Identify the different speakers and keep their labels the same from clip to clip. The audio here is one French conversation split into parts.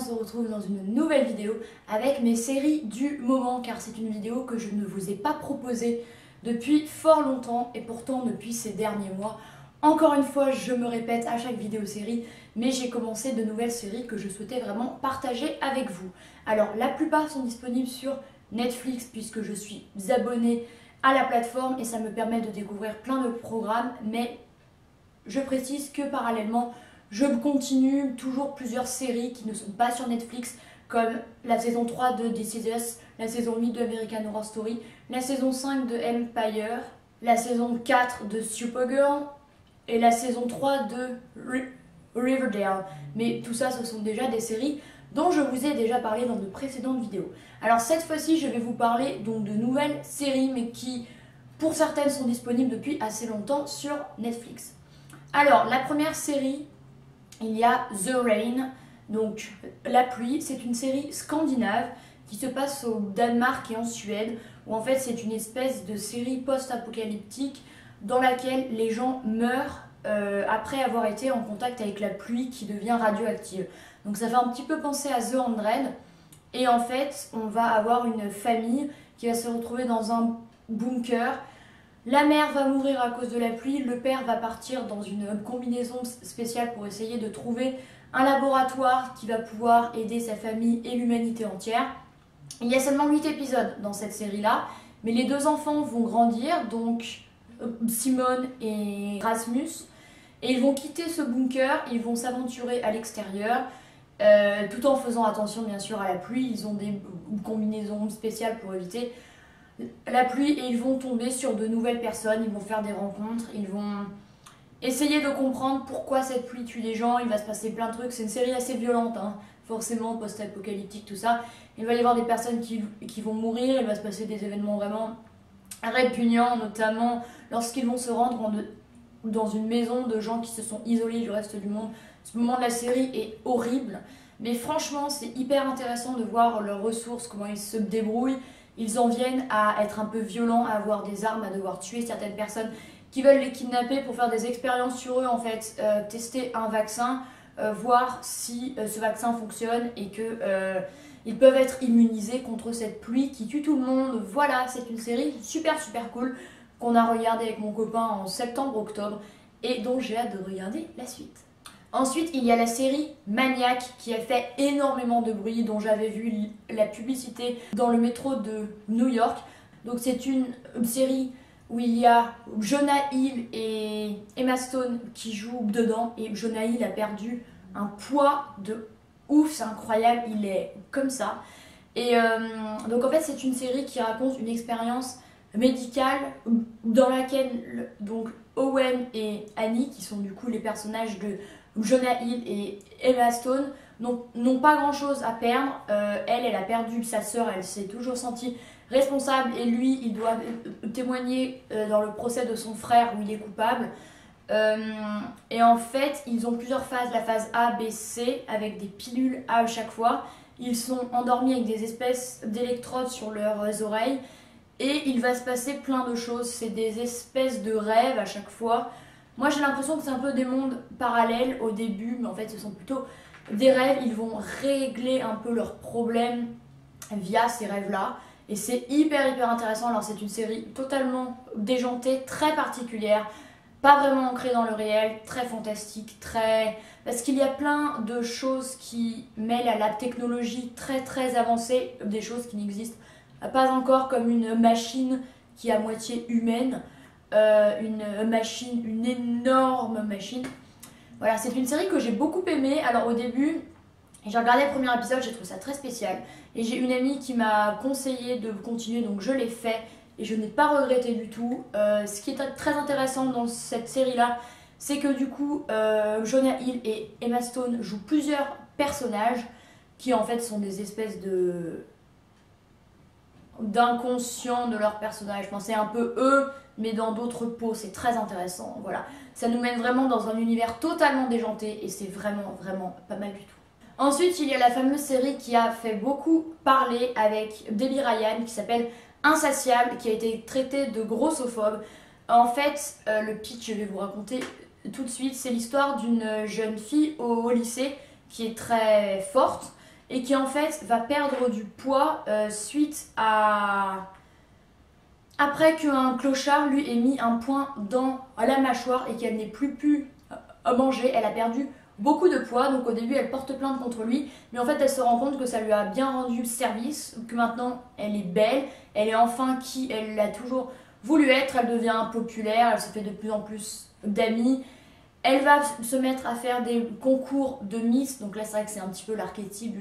Speaker 1: se retrouve dans une nouvelle vidéo avec mes séries du moment, car c'est une vidéo que je ne vous ai pas proposée depuis fort longtemps et pourtant depuis ces derniers mois. Encore une fois, je me répète à chaque vidéo série, mais j'ai commencé de nouvelles séries que je souhaitais vraiment partager avec vous. Alors la plupart sont disponibles sur Netflix puisque je suis abonnée à la plateforme et ça me permet de découvrir plein de programmes, mais je précise que parallèlement je continue toujours plusieurs séries qui ne sont pas sur Netflix, comme la saison 3 de This Is Us, la saison 8 de American Horror Story, la saison 5 de Empire, la saison 4 de Supergirl et la saison 3 de Riverdale. Mais tout ça, ce sont déjà des séries dont je vous ai déjà parlé dans de précédentes vidéos. Alors cette fois-ci, je vais vous parler donc de nouvelles séries, mais qui, pour certaines, sont disponibles depuis assez longtemps sur Netflix. Alors, la première série, il y a The Rain, donc La pluie. C'est une série scandinave qui se passe au Danemark et en Suède, où en fait c'est une espèce de série post-apocalyptique dans laquelle les gens meurent après avoir été en contact avec la pluie qui devient radioactive. Donc ça fait un petit peu penser à The 100, et en fait on va avoir une famille qui va se retrouver dans un bunker. La mère va mourir à cause de la pluie, le père va partir dans une combinaison spéciale pour essayer de trouver un laboratoire qui va pouvoir aider sa famille et l'humanité entière. Il y a seulement 8 épisodes dans cette série-là, mais les deux enfants vont grandir, donc Simone et Rasmus, et ils vont quitter ce bunker, ils vont s'aventurer à l'extérieur, tout en faisant attention bien sûr à la pluie. Ils ont des combinaisons spéciales pour éviter la pluie et ils vont tomber sur de nouvelles personnes, ils vont faire des rencontres, ils vont essayer de comprendre pourquoi cette pluie tue les gens. Il va se passer plein de trucs, c'est une série assez violente, hein, forcément post-apocalyptique, tout ça. Il va y avoir des personnes qui vont mourir, il va se passer des événements vraiment répugnants, notamment lorsqu'ils vont se rendre dans une maison de gens qui se sont isolés du reste du monde. Ce moment de la série est horrible, mais franchement c'est hyper intéressant de voir leurs ressources, comment ils se débrouillent. Ils en viennent à être un peu violents, à avoir des armes, à devoir tuer certaines personnes qui veulent les kidnapper pour faire des expériences sur eux, en fait, tester un vaccin, voir si ce vaccin fonctionne et que ils peuvent être immunisés contre cette pluie qui tue tout le monde. Voilà, c'est une série super cool qu'on a regardée avec mon copain en septembre-octobre et dont j'ai hâte de regarder la suite. Ensuite, il y a la série Maniac qui a fait énormément de bruit, dont j'avais vu la publicité dans le métro de New York. Donc c'est une série où il y a Jonah Hill et Emma Stone qui jouent dedans, et Jonah Hill a perdu un poids de ouf, c'est incroyable, il est comme ça. Et donc en fait c'est une série qui raconte une expérience médicale dans laquelle donc Owen et Annie, qui sont du coup les personnages de Jonah Hill et Emma Stone, n'ont pas grand chose à perdre. Elle a perdu sa sœur, elle s'est toujours sentie responsable, et lui il doit témoigner dans le procès de son frère où il est coupable. Et en fait ils ont plusieurs phases, la phase A, B, C, avec des pilules à chaque fois. Ils sont endormis avec des espèces d'électrodes sur leurs oreilles et il va se passer plein de choses. C'est des espèces de rêves à chaque fois. Moi j'ai l'impression que c'est un peu des mondes parallèles au début, mais en fait ce sont plutôt des rêves. Ils vont régler un peu leurs problèmes via ces rêves-là. Et c'est hyper intéressant. Alors c'est une série totalement déjantée, très particulière, pas vraiment ancrée dans le réel, très fantastique, parce qu'il y a plein de choses qui mêlent à la technologie très avancée, des choses qui n'existent pas encore, comme une machine qui est à moitié humaine. Une énorme machine. Voilà, c'est une série que j'ai beaucoup aimée. Alors au début, j'ai regardé le premier épisode, j'ai trouvé ça très spécial. Et j'ai une amie qui m'a conseillé de continuer, donc je l'ai fait. Et je n'ai pas regretté du tout. Ce qui est très intéressant dans cette série-là, c'est que du coup, Jonah Hill et Emma Stone jouent plusieurs personnages qui en fait sont des espèces d'inconscients de leurs personnages. Je pensais un peu eux, mais dans d'autres peaux. C'est très intéressant. Voilà, ça nous mène vraiment dans un univers totalement déjanté et c'est vraiment pas mal du tout. Ensuite, il y a la fameuse série qui a fait beaucoup parler avec Debbie Ryan, qui s'appelle Insatiable, qui a été traitée de grossophobe. En fait, le pitch, je vais vous raconter tout de suite. C'est l'histoire d'une jeune fille au lycée qui est très forte et qui en fait va perdre du poids suite à... Après qu'un clochard lui ait mis un poing dans la mâchoire et qu'elle n'ait plus pu manger, elle a perdu beaucoup de poids. Donc au début elle porte plainte contre lui, mais en fait elle se rend compte que ça lui a bien rendu service, que maintenant elle est belle, elle est enfin qui elle a toujours voulu être, elle devient populaire, elle se fait de plus en plus d'amis. Elle va se mettre à faire des concours de Miss, donc là c'est vrai que c'est un petit peu l'archétype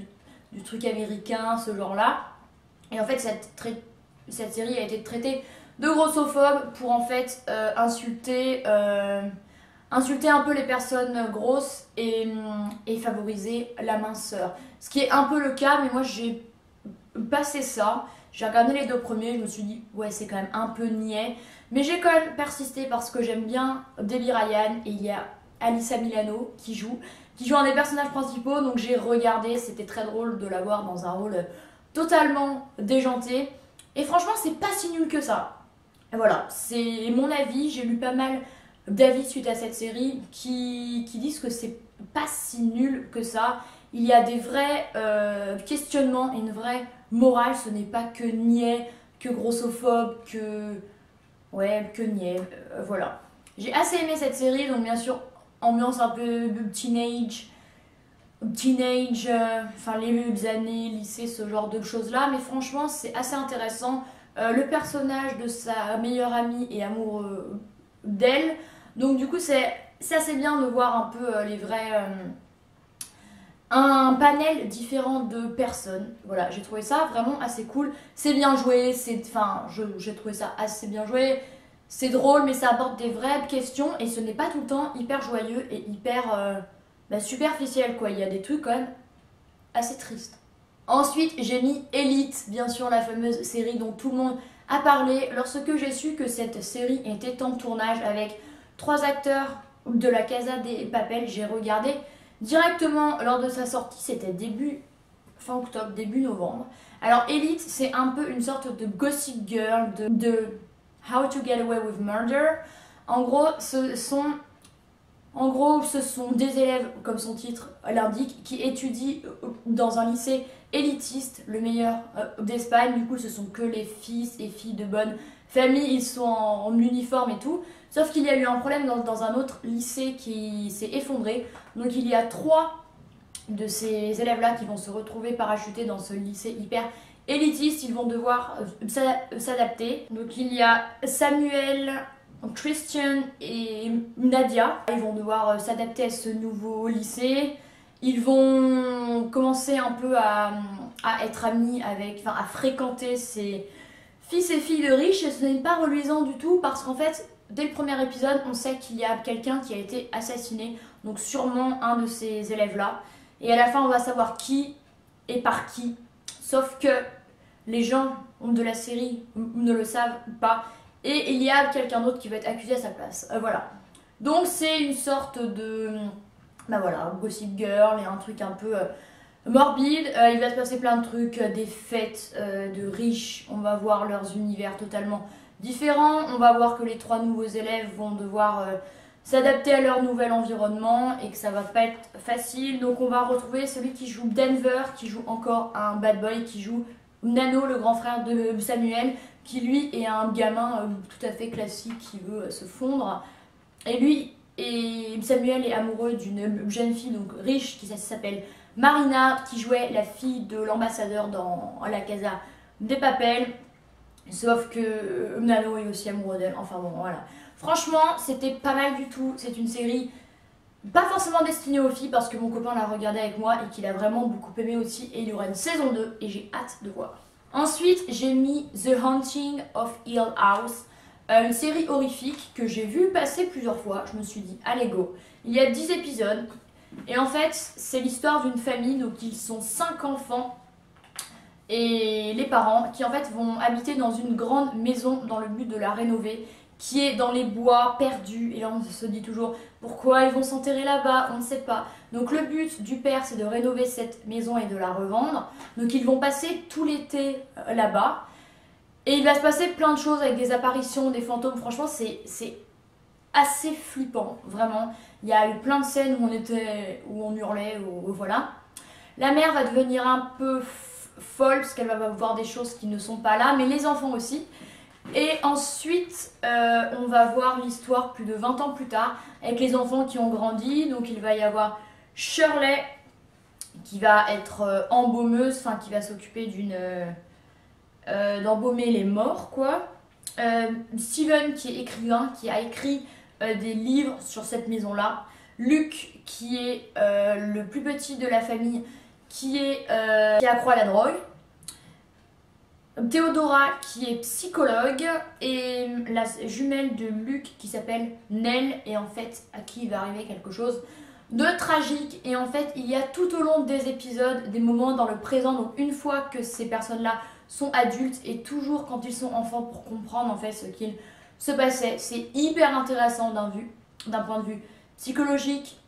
Speaker 1: du truc américain, ce genre-là. Et en fait cette série a été traitée de grossophobe pour en fait insulter un peu les personnes grosses et favoriser la minceur. Ce qui est un peu le cas, mais moi j'ai passé ça. J'ai regardé les 2 premiers, je me suis dit ouais c'est quand même un peu niais. Mais j'ai quand même persisté parce que j'aime bien Debbie Ryan et il y a Alyssa Milano qui joue un des personnages principaux. Donc j'ai regardé, c'était très drôle de la voir dans un rôle totalement déjanté. Et franchement c'est pas si nul que ça. Et voilà, c'est mon avis, j'ai lu pas mal d'avis suite à cette série qui disent que c'est pas si nul que ça. Il y a des vrais questionnements et une vraie morale, ce n'est pas que niais, que grossophobe, que niais, voilà. J'ai assez aimé cette série, donc bien sûr, ambiance un peu teenage, enfin les années, lycée, ce genre de choses-là, mais franchement, c'est assez intéressant. Le personnage de sa meilleure amie est amoureux d'elle, donc du coup, c'est assez bien de voir un peu les vrais... un panel différent de personnes. Voilà, j'ai trouvé ça vraiment assez cool. C'est bien joué, j'ai trouvé ça assez bien joué. C'est drôle, mais ça apporte des vraies questions et ce n'est pas tout le temps hyper joyeux et hyper superficiel, quoi. Il y a des trucs quand même assez tristes. Ensuite, j'ai mis Elite, bien sûr, la fameuse série dont tout le monde a parlé. Lorsque j'ai su que cette série était en tournage avec 3 acteurs de la Casa de Papel, j'ai regardé directement lors de sa sortie, c'était fin octobre, début novembre. Alors Elite, c'est un peu une sorte de Gossip Girl de How to Get Away with Murder. En gros, ce sont des élèves, comme son titre l'indique, qui étudient dans un lycée élitiste, le meilleur d'Espagne. Du coup, ce sont que les fils et filles de bonne famille, ils sont en uniforme et tout. Sauf qu'il y a eu un problème dans un autre lycée qui s'est effondré. Donc il y a 3 de ces élèves-là qui vont se retrouver parachutés dans ce lycée hyper élitiste. Ils vont devoir s'adapter. Donc il y a Samuel, Christian et Nadia. Ils vont devoir s'adapter à ce nouveau lycée. Ils vont commencer un peu à être amis à fréquenter ces fils et filles de riches. Et ce n'est pas reluisant du tout parce qu'en fait, dès le premier épisode, on sait qu'il y a quelqu'un qui a été assassiné. Donc sûrement un de ces élèves-là. Et à la fin, on va savoir qui et par qui. Sauf que les gens de la série ne le savent pas. Et il y a quelqu'un d'autre qui va être accusé à sa place. Voilà. Donc c'est une sorte de... Gossip Girl et un truc un peu morbide. Il va se passer plein de trucs, des fêtes de riches. On va voir leurs univers totalement différents. On va voir que les 3 nouveaux élèves vont devoir s'adapter à leur nouvel environnement et que ça va pas être facile. Donc on va retrouver celui qui joue Denver, qui joue encore un bad boy, qui joue Nano, le grand frère de Samuel, qui lui est un gamin tout à fait classique qui veut se fondre. Et Samuel est amoureux d'une jeune fille donc riche qui s'appelle Marina, qui jouait la fille de l'ambassadeur dans la Casa de Papel. Sauf que Nano est aussi amoureux d'elle. Enfin bon, voilà. Franchement, c'était pas mal du tout. C'est une série pas forcément destinée aux filles parce que mon copain l'a regardée avec moi et qu'il a vraiment beaucoup aimé aussi. Et il y aura une saison 2 et j'ai hâte de voir. Ensuite, j'ai mis The Haunting of Hill House. Une série horrifique que j'ai vue passer plusieurs fois. Je me suis dit, allez go. Il y a 10 épisodes. Et en fait, c'est l'histoire d'une famille. Donc ils sont 5 enfants. Et les parents qui en fait vont habiter dans une grande maison dans le but de la rénover, qui est dans les bois perdus. Et là on se dit toujours pourquoi ils vont s'enterrer là-bas, on ne sait pas. Donc le but du père c'est de rénover cette maison et de la revendre. Donc ils vont passer tout l'été là-bas. Et il va se passer plein de choses avec des apparitions, des fantômes. Franchement c'est assez flippant, vraiment. Il y a eu plein de scènes où on hurlait, ou voilà. La mère va devenir un peu folle parce qu'elle va voir des choses qui ne sont pas là, mais les enfants aussi. Et ensuite, on va voir l'histoire plus de 20 ans plus tard avec les enfants qui ont grandi. Donc il va y avoir Shirley qui va être embaumeuse, enfin qui va s'occuper d'embaumer les morts quoi. Steven qui est écrivain, qui a écrit des livres sur cette maison-là. Luke qui est le plus petit de la famille, qui accroît à la drogue. Theodora qui est psychologue et la jumelle de Luke qui s'appelle Nell et en fait à qui il va arriver quelque chose de tragique et en fait il y a tout au long des épisodes des moments dans le présent, donc une fois que ces personnes-là sont adultes et toujours quand ils sont enfants pour comprendre en fait ce qu'il se passait. C'est hyper intéressant d'un point de vue psychologique,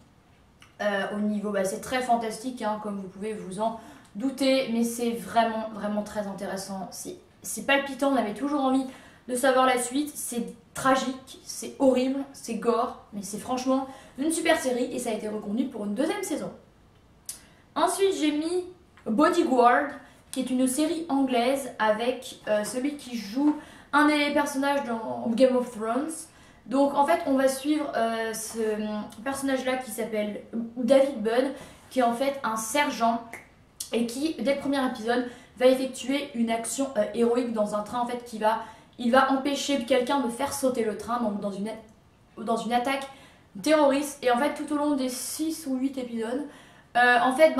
Speaker 1: au niveau, c'est très fantastique hein, comme vous pouvez vous en douter, mais c'est vraiment vraiment très intéressant, c'est palpitant, on avait toujours envie de savoir la suite, c'est tragique, c'est horrible, c'est gore, mais c'est franchement une super série et ça a été reconduit pour une deuxième saison. Ensuite j'ai mis Bodyguard, qui est une série anglaise avec celui qui joue un des personnages dans Game of Thrones. Donc en fait on va suivre ce personnage là qui s'appelle David Bunn, qui est en fait un sergent et qui dès le premier épisode va effectuer une action héroïque dans un train en fait il va empêcher quelqu'un de faire sauter le train donc dans une attaque terroriste. Et en fait tout au long des 6 ou 8 épisodes en fait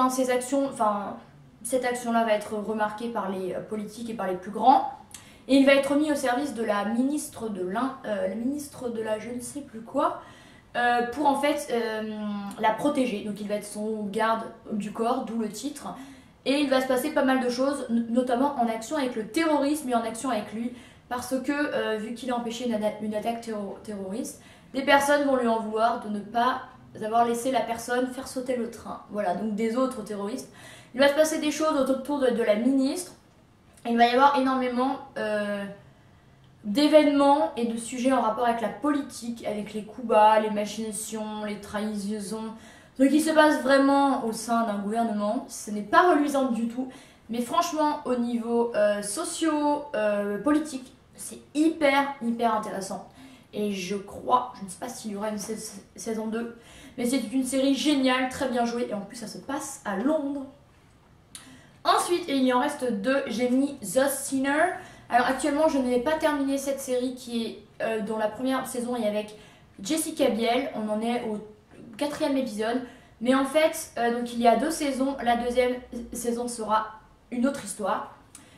Speaker 1: cette action là va être remarquée par les politiques et par les plus grands. Et il va être mis au service de la ministre de la je ne sais plus quoi, pour en fait la protéger. Donc il va être son garde du corps, d'où le titre. Et il va se passer pas mal de choses, notamment en action avec le terrorisme et en action avec lui. Parce que vu qu'il a empêché une attaque terroriste, des personnes vont lui en vouloir de ne pas avoir laissé la personne faire sauter le train. Voilà, donc des autres terroristes. Il va se passer des choses autour de la ministre. Il va y avoir énormément d'événements et de sujets en rapport avec la politique, avec les coups bas, les machinations, les trahisons. Ce qui se passe vraiment au sein d'un gouvernement. Ce n'est pas reluisant du tout, mais franchement au niveau socio-politique, c'est hyper intéressant. Et je ne sais pas s'il y aura une saison 2, mais c'est une série géniale, très bien jouée et en plus ça se passe à Londres. Ensuite, il y en reste 2, j'ai mis The Sinner. Alors actuellement, je n'ai pas terminé cette série qui est dans la première saison et avec Jessica Biel. On en est au 4e épisode. Mais en fait, donc il y a 2 saisons. La deuxième saison sera une autre histoire.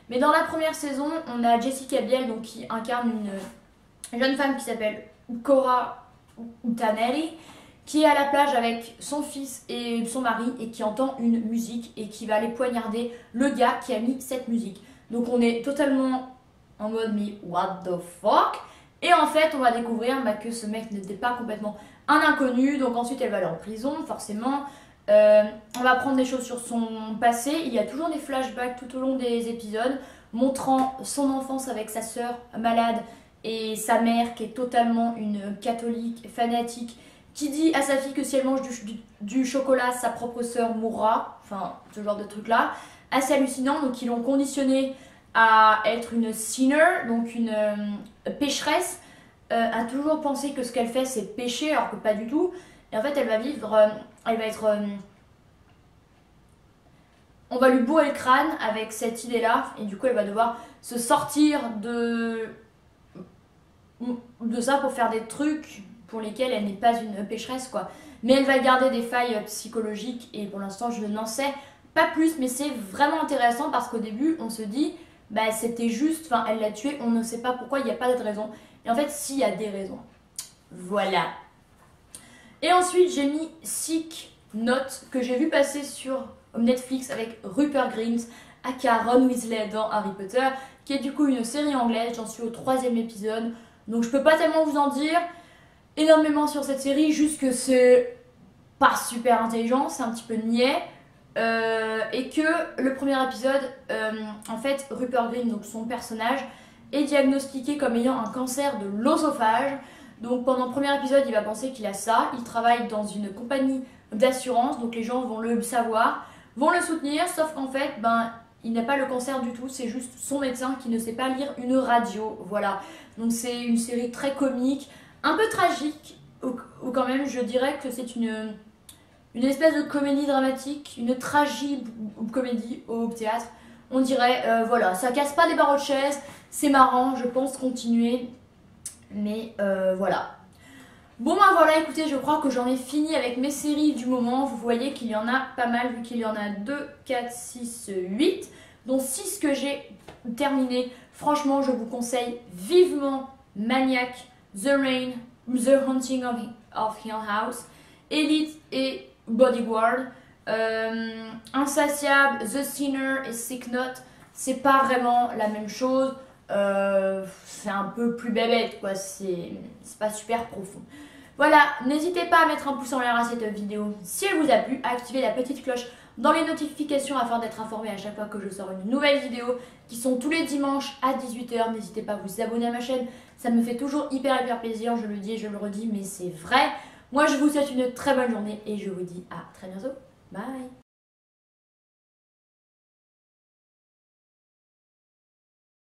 Speaker 1: Mais dans la première saison, on a Jessica Biel donc, qui incarne une jeune femme qui s'appelle Cora Utanelli, qui est à la plage avec son fils et son mari et qui entend une musique et qui va aller poignarder le gars qui a mis cette musique. Donc on est totalement en mode mais what the fuck. Et en fait on va découvrir que ce mec n'était pas complètement un inconnu. Donc ensuite elle va aller en prison forcément. On va apprendre des choses sur son passé. Il y a toujours des flashbacks tout au long des épisodes montrant son enfance avec sa sœur malade et sa mère qui est totalement une catholique fanatique, qui dit à sa fille que si elle mange du chocolat, sa propre sœur mourra. Enfin, ce genre de truc là. Assez hallucinant. Donc ils l'ont conditionnée à être une sinner, donc une pécheresse, à toujours penser que ce qu'elle fait c'est péché alors que pas du tout. Et en fait elle va être... on va lui bourrer le crâne avec cette idée là et du coup elle va devoir se sortir de ça pour faire des trucs pour lesquels elle n'est pas une pécheresse quoi. Mais elle va garder des failles psychologiques et pour l'instant je n'en sais pas plus, mais c'est vraiment intéressant parce qu'au début on se dit c'était juste, elle l'a tué, on ne sait pas pourquoi, il n'y a pas de raison. Et en fait si, il y a des raisons. Voilà. Et ensuite j'ai mis Sick Note que j'ai vu passer sur Netflix avec Rupert Grint aka Ron Weasley dans Harry Potter, qui est du coup une série anglaise. J'en suis au 3e épisode, donc je peux pas tellement vous en dire énormément sur cette série, juste que c'est pas super intelligent, c'est un petit peu niais. Et que le premier épisode, en fait Rupert Grint, donc son personnage, est diagnostiqué comme ayant un cancer de l'œsophage. Donc pendant le premier épisode il va penser qu'il a ça. Il travaille dans une compagnie d'assurance, donc les gens vont le savoir. vont le soutenir, sauf qu'en fait, ben, il n'a pas le cancer du tout, c'est juste son médecin qui ne sait pas lire une radio, voilà. Donc c'est une série très comique, un peu tragique, ou quand même je dirais que c'est une espèce de comédie dramatique, une comédie au théâtre. On dirait, voilà, ça casse pas des barreaux de chaise, c'est marrant, je pense continuer, mais voilà. Bon ben voilà, écoutez, je crois que j'en ai fini avec mes séries du moment. Vous voyez qu'il y en a pas mal, vu qu'il y en a 2, 4, 6, 8, dont 6 que j'ai terminé. Franchement, je vous conseille vivement Maniac, The Rain, The Haunting of Hill House, Elite et Bodyguard, Insatiable, The Sinner et Sick Note. C'est pas vraiment la même chose. C'est un peu plus bébête, quoi. C'est pas super profond. Voilà, n'hésitez pas à mettre un pouce en l'air à cette vidéo si elle vous a plu, à activer la petite cloche dans les notifications afin d'être informé à chaque fois que je sors une nouvelle vidéo qui sont tous les dimanches à 18 h. N'hésitez pas à vous abonner à ma chaîne, ça me fait toujours hyper plaisir, je le dis et je le redis, mais c'est vrai. Moi je vous souhaite une très bonne journée et je vous dis à très bientôt. Bye.